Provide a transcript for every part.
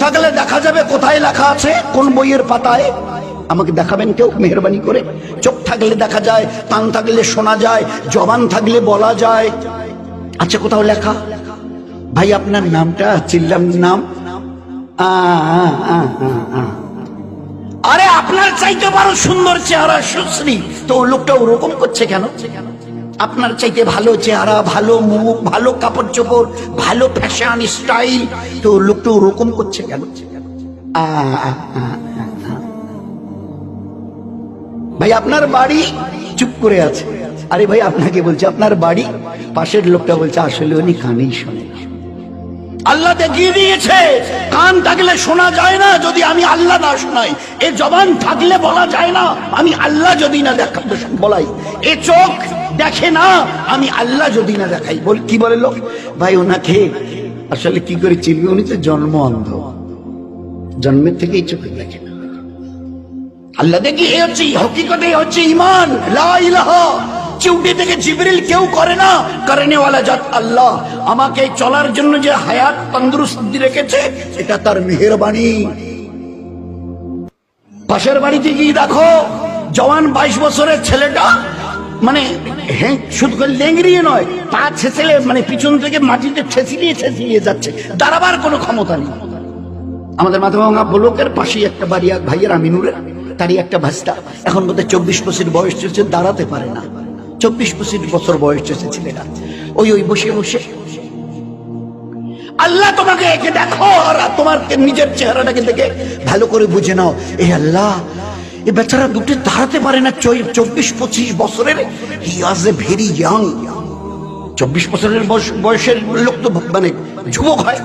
থাকলে দেখা যাবে কোথায় লেখা আছে, কোন বইয়ের পাতায়? আমাকে দেখাবেন কেউ মেহেরবানি করে? চোখ থাকলে দেখা যায়, কান থাকলে শোনা যায়, জবান থাকলে বলা যায়। আচ্ছা কোথাও লেখা? ভাই আপনার নামটা চিল্লাম নাম, আরে আপনার চাইতে বড় সুন্দর চেহারা সুশ্রী, তো লোকটা ওরকম করছে কেন? আপনার চাইতে ভালো চেহারা, ভালো মুখ, ভালো কাপড় চোপড়, ভালো ফ্যাশন স্টাইল, তো লোকটা ওরকম করছে কেন? ভাই আপনার বাড়ি? চুপ করে আছে। আরে ভাই আপনাকে বলছে আপনার বাড়ি, পাশের লোকটা বলছে আসলে উনি কানেই শোনে না। আল্লাহ দেখিয়ে দিয়েছে কান থাকলে শোনা যায় না যদি আমি আল্লাহ না শোনাই, এ জবান থাকলে বলা যায় না আমি আল্লাহ যদি না বলাই, এ চোখ দেখে না আমি আল্লাহ যদি না দেখাই। কি বলে লোক? ভাই ওনাকে আসলে কি করে চিনবে? উনি তো জন্ম অন্ধ, জন্মের থেকেই চোখে দেখে না। আল্লাহ দেখি এ হচ্ছে হকিকতে, হচ্ছে ঈমান, লা ইলাহা। চিউটি থেকে জিবরিল কেউ করে না, করেনেওয়ালা জাত আল্লাহ। আমাকে চলার জন্য যে হায়াত তন্দুরুস্তি রেখেছে এটা তার মেহেরবানি। পাশের বাড়িতে গিয়ে দেখো জওয়ান 22 বছরের ছেলেটা, মানে শুধু লেংড়িয়ে নয়, পা ছেঁচলে মানে পিছন থেকে মাটিতে ছেঁচিয়ে যাচ্ছে, দাঁড়াবার কোনো ক্ষমতা নেই। আমাদের মাথাভাঙা ব্লকের পাশেই একটা বাড়ি, এক ভাইয়ের আমিনুরের, তারই একটা ভাস্তা, এখন বোধহয় 24 বছর বয়স চলছে, দাঁড়াতে পারে না। 24-25 বছর বয়স চলছে ছেলেটা, ওই বসে বসে আল্লাহ তোমাকে একে দেখো আর তোমার নিজের চেহারাটাকে দেখে ভালো করে বুঝে নাও। এই আল্লাহ, এ বেচারা দুটো দাঁড়াতে পারে না, 24-25 বছরের, হি ওয়াজ এ ভেরি ইয়াং। 24 বছরের বয়সের লোক তো মানে যুবক হয়,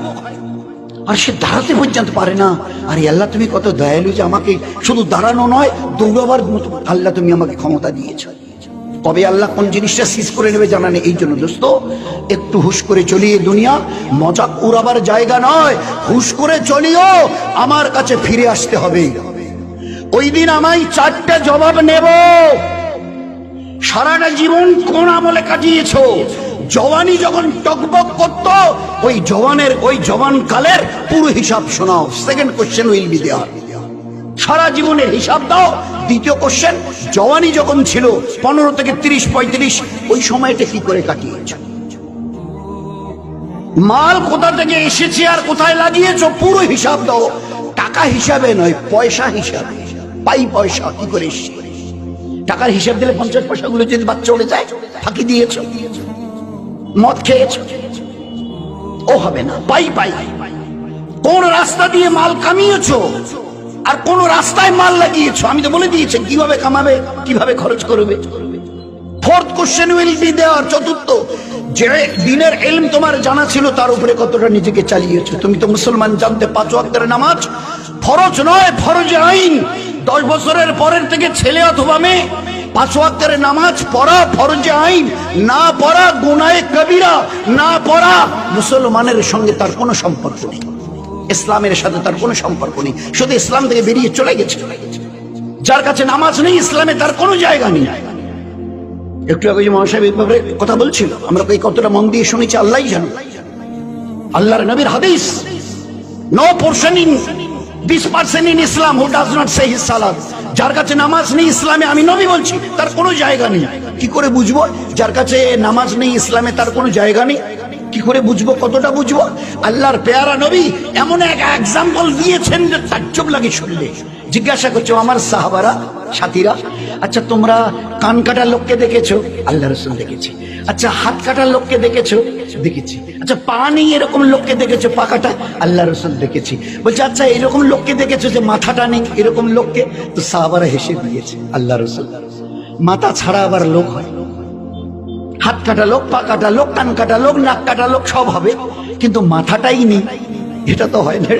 আর সে দাঁড়াতে পর্যন্ত পারে না। আরে আল্লাহ তুমি কত দয়ালু যে আমাকে শুধু দাঁড়ানো নয়, দৌড়াবার মতো আল্লাহ তুমি আমাকে ক্ষমতা দিয়েছো। তবে আল্লাহ কোন জিনিসটা সিজ করে নেবে জানা নেই। এই জন্য দোস্ত একটু হুশ করে চলিয়ে, দুনিয়া মজাক উড়াবার জায়গা নয়, হুশ করে চলিও, আমার কাছে ফিরে আসতে হবে। ওই দিন আমায় 4টা জবাব নেব। সারাটা জীবন কোন আমলে কাটিয়েছো? জওয়ানি যখন টকবক করত, ওই জওয়ান কালের পুরো হিসাব শোনাও। Second question will be there. সারা জীবনের হিসাব দাও। দ্বিতীয় কোশ্চেন, জওয়ানি যখন ছিল 15 থেকে 30-35, ওই সময়টা কি করে কাটিয়েছ? মাল কোথা থেকে এসেছে আর কোথায় লাগিয়েছ পুরো হিসাব দাও। টাকা হিসাবে নয়, পয়সা হিসাবে, পয়সা কি করে এসেছে। টাকার হিসাব দিলে 50 পয়সাগুলো যদি বাদ চলে যায়, ফাঁকি দিয়েছ, মদ খেয়েছ, ও হবে না। পাই কোন রাস্তা দিয়ে মাল কামিয়েছ আর কোন রাস্তায় মাল লাগিয়েছ, আমি তো বলে দিয়েছি কিভাবে কামাবে, কিভাবে খরচ করবে। Fourth question will be there. চতুর্থ, যে দিনের ইলম তোমার জানা ছিল তার উপরে কতটা নিজেকে চালিয়েছো। তুমি তো মুসলমান, জানতে 5 ওয়াক্তের নামাজ ফরজ নয়, ফরজে আইন। 10 বছরের পরের থেকে ছেলে অথবা মেয়ে 5 ওয়াক্তের নামাজ পড়া ফরজে আইন, না পড়া গুনাহে কবিরা, না পড়া মুসলমানের সঙ্গে তার কোনো সম্পর্ক নেই, ইসলামের সাথে তার কোনো সম্পর্ক নেই, শুধু ইসলাম থেকে বেরিয়ে চলে গেছে। যার কাছে নামাজ নেই, ইসলামে তার কোনো জায়গা নেই। একটু আগে যে মহাসাহেব এই ব্যাপারে কথা বলছিল, আমরা কতটা মন দিয়ে শুনেছি আল্লাহই জানে। আল্লাহর নবীর হাদিস, no portion in this person in Islam who does not say his সালাত। যার কাছে নামাজ নেই ইসলামে, আমি নবী বলছি, তার কোনো জায়গা নেই। কি করে বুঝবো যার কাছে নামাজ নেই ইসলামে তার কোনো জায়গা নেই? কি করে বুঝবো, কতটা বুঝবো? আল্লাহর পেয়ারা নবী এমন এক এক্সাম্পল দিয়েছেন যে তাজ্জব লাগে শুনলে। জিজ্ঞাসা করছো আমার সাহাবারা, সাথীরা, আচ্ছা তোমরা কান কাটা লোককে দেখেছো? আল্লাহ রাসূল দেখেছি। আচ্ছা হাত কাটার লোককে দেখেছো? দেখেছি। আচ্ছা পা নেই এরকম লোককে দেখেছো? পা কাটা? আল্লাহ রাসূল দেখেছি। বলছে আচ্ছা এরকম লোককে দেখেছো যে মাথাটা নেই এরকম লোককে? তো সাহাবারা হেসে দিয়েছে। আল্লাহ রাসূল, মাথা ছাড়া আবার লোক হয়? হাত কাটা লোক, পা কাটা লোক, কান কাটা লোক, নাক কাটা লোক সব হবে, কিন্তু মাথাটাই নেই, এটা তো হয় না।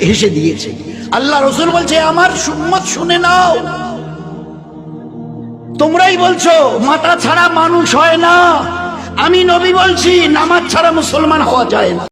হেসে দিয়েছে। আল্লাহ রাসূল বলছে আমার উম্মত শুনে নাও, তোমরাই বলছো মাথা ছাড়া মানুষ হয় না, আমি নবী বলছি নামাজ ছাড়া মুসলমান হওয়া যায় না।